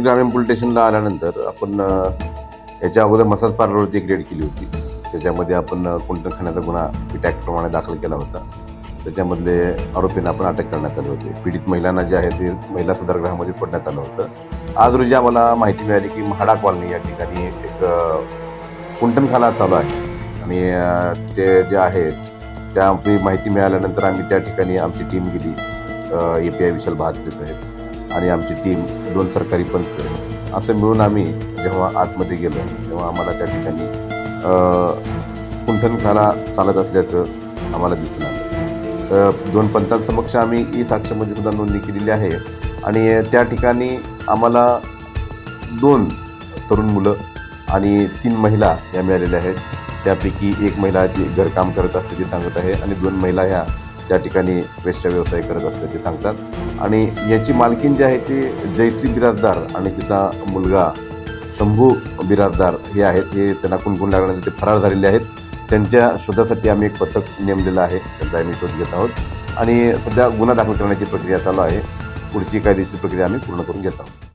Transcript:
ग्रामीण पोलीस स्टेशनला आल्यानंतर आपण याच्या अगोदर मसाज पार्लरवरती एक रेड केली होती. त्याच्यामध्ये आपण कुंटलखान्याचा गुन्हा पीट ॲक्टप्रमाणे दाखल केला होता. त्याच्यामधले आरोपींना आपण अटक करण्यात आली होती. पीडित महिलांना जे आहे ते महिला सुधारगृहामध्ये सोडण्यात आलं होतं. आज रोजी आम्हाला माहिती मिळाली की म्हाडा कॉलनी या ठिकाणी एक कुंटलखाना चालू आहे आणि ते जे आहे त्या माहिती मिळाल्यानंतर आम्ही त्या ठिकाणी आमची टीम गेली. API विशाल बहात्रे साहेब आणि आमची टीम 2 सरकारी पंच असं मिळून आम्ही जेव्हा आतमध्ये गेलो तेव्हा आम्हाला त्या ठिकाणी कुंटलखाना चालत असल्याचं आम्हाला दिसून आलं. 2 पंचांसमक्ष आम्ही ई-साक्ष्यामध्ये सुद्धा नोंदणी केलेली आहे आणि त्या ठिकाणी आम्हाला 2 तरुण मुलं आणि 3 महिला या मिळालेल्या आहेत. त्यापैकी एक महिला ती घरकाम करत असल्याचे सांगत आहे आणि 2 महिला ह्या त्या ठिकाणी वेश्या व्यवसाय करत असल्याचे सांगतात. आणि याची मालकीन जी आहे ती जयश्री बिराजदार आणि तिचा मुलगा शंभू बिराजदार हे आहेत. हे त्यांना कुणकुण लागल्यानंतर ते फरार झालेले आहेत. त्यांच्या शोधासाठी आम्ही एक पथक नेमलेलं आहे. त्यांचा आम्ही शोध घेत आहोत आणि सध्या गुन्हा दाखल करण्याची प्रक्रिया चालू आहे. पुढची कायदेशीर प्रक्रिया आम्ही पूर्ण करून घेत आहोत.